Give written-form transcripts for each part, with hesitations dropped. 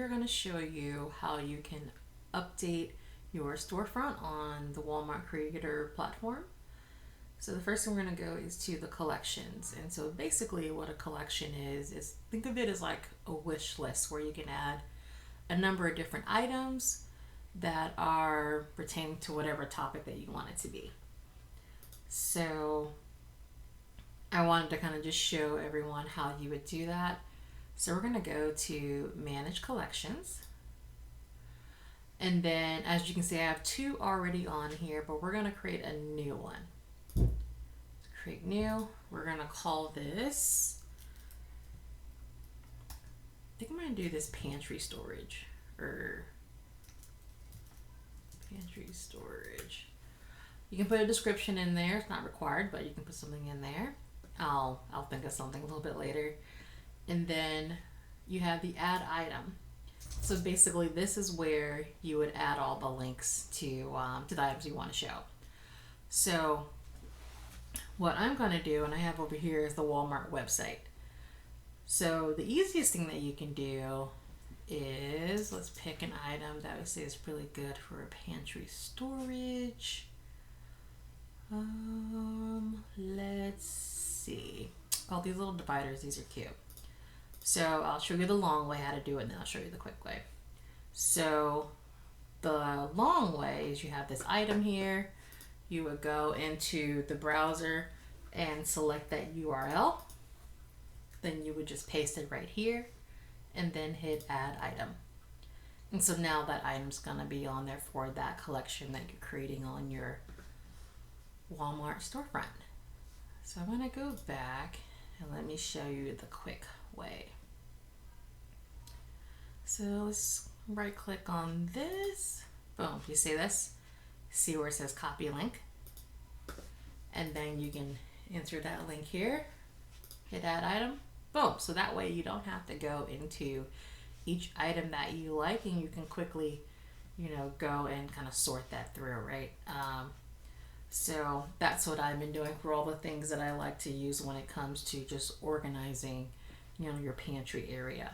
are going to show you how you can update your storefront on the Walmart Creator platform. So the first thing we're going to go is to the collections. And so basically what a collection is think of it as like a wish list where you can add a number of different items that are pertaining to whatever topic that you want it to be. So I wanted to kind of just show everyone how you would do that. So we're going to go to Manage Collections. And then, as you can see, I have two already on here, but we're going to create a new one. Create new. We're going to call this, I think I'm going to do this pantry storage, or pantry storage. You can put a description in there. It's not required, but you can put something in there. I'll think of something a little bit later. And then you have the add item. So basically this is where you would add all the links to the items you want to show. So what I'm going to do, and I have over here, is the Walmart website. So the easiest thing that you can do is, let's pick an item that we say is really good for a pantry storage. Let's see. Oh, these little dividers, these are cute. So I'll show you the long way how to do it, and then I'll show you the quick way. So the long way is you have this item here. You would go into the browser and select that URL. Then you would just paste it right here and then hit add item. And so now that item's gonna be on there for that collection that you're creating on your Walmart storefront. So I'm gonna go back and let me show you the quick way. So let's right click on this. Boom, you see this? See where it says copy link? And then you can enter that link here, hit add item, boom. So that way you don't have to go into each item that you like, and you can quickly, go and kind of sort that through, right? So that's what I've been doing for all the things that I like to use when it comes to just organizing, your pantry area.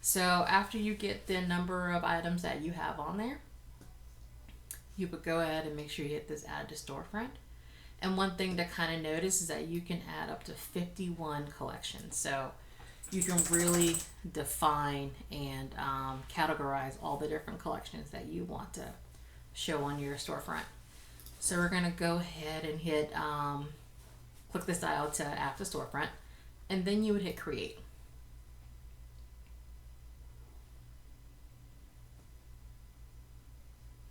So after you get the number of items that you have on there, you would go ahead and make sure you hit this add to storefront. And one thing to kind of notice is that you can add up to 51 collections. So you can really define and categorize all the different collections that you want to show on your storefront. So we're going to go ahead and hit, click this dial to add to storefront, and then you would hit create.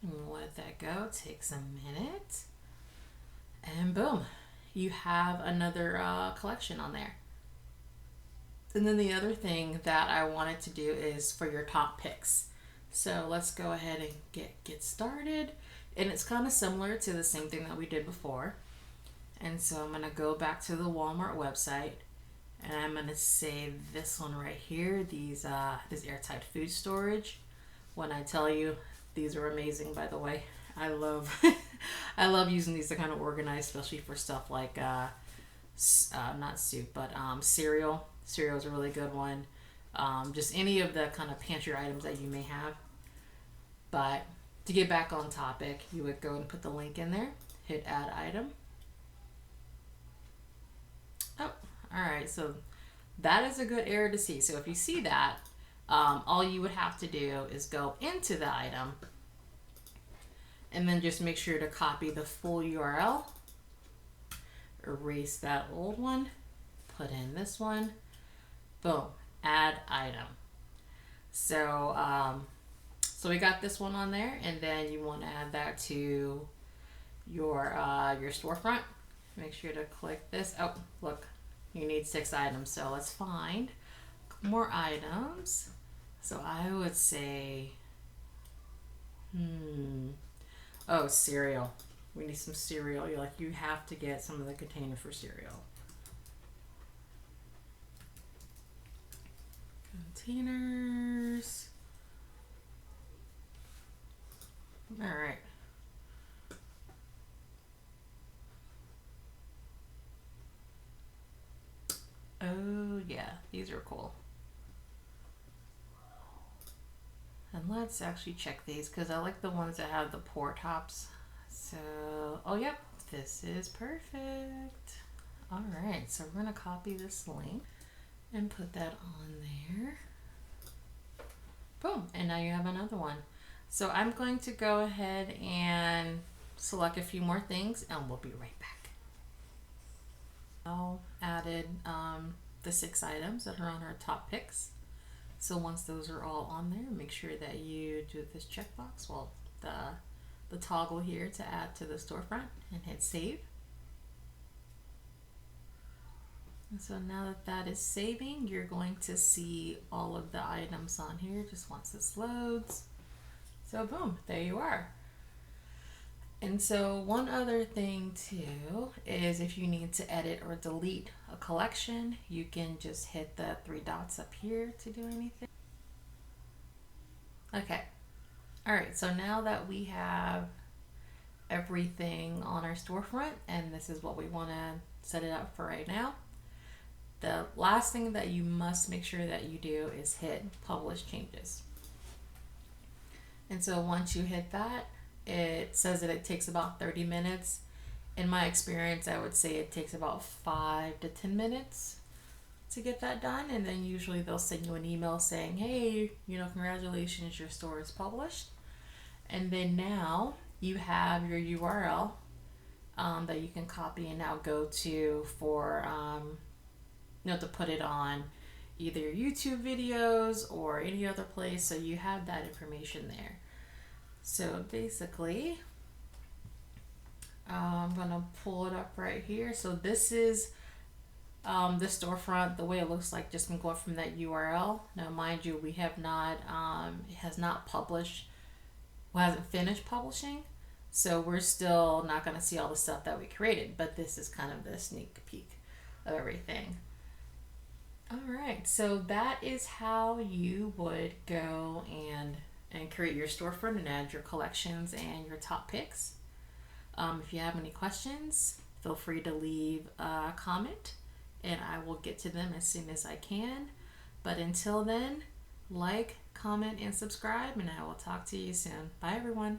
And we'll let that go, takes a minute, and boom, you have another collection on there. And then the other thing that I wanted to do is for your top picks. So let's go ahead and get started. And it's kind of similar to the same thing that we did before. And so I'm going to go back to the Walmart website, and I'm going to save this one right here, this airtight food storage. When I tell you, these are amazing, by the way. I love I love using these to kind of organize, especially for stuff like not soup, but cereal. Cereal is a really good one. Just any of the kind of pantry items that you may have. But to get back on topic, you would go and put the link in there, hit add item. Oh, all right, so that is a good error to see. So if you see that, all you would have to do is go into the item and then just make sure to copy the full URL, erase that old one, put in this one, boom, add item. So, so we got this one on there, and then you want to add that to your storefront. Make sure to click this. Oh, look, you need 6 items, so let's find more items. So I would say, oh, cereal. We need some cereal. You have to get some of the container for cereal. Containers. All right. Oh yeah, these are cool. And let's actually check these because I like the ones that have the pour tops. So, oh yep, this is perfect. All right, so we're gonna copy this link and put that on there. Boom, and now you have another one. So I'm going to go ahead and select a few more things and we'll be right back. Now added the 6 items that are on our top picks. So once those are all on there, make sure that you do this checkbox, well, the toggle here to add to the storefront, and hit save. And so now that that is saving, you're going to see all of the items on here just once this loads. So boom, there you are. And so one other thing too is if you need to edit or delete a collection, you can just hit the 3 dots up here to do anything. Okay. All right, so now that we have everything on our storefront and this is what we want to set it up for right now, the last thing that you must make sure that you do is hit publish changes. And so once you hit that, it says that it takes about 30 minutes. In my experience, I would say it takes about 5 to 10 minutes to get that done. And then usually they'll send you an email saying, hey, congratulations, your store is published. And then now you have your URL that you can copy and now go to for, to put it on either your YouTube videos or any other place. So you have that information there. So basically, I'm gonna pull it up right here. So this is the storefront, the way it looks like, just going from that URL. Now, mind you, we have not, it has not published, hasn't finished publishing. So we're still not gonna see all the stuff that we created, but this is kind of the sneak peek of everything. All right, so that is how you would go and create your storefront and add your collections and your top picks. If you have any questions, feel free to leave a comment and I will get to them as soon as I can. But until then, like, comment, and subscribe, and I will talk to you soon. Bye, everyone.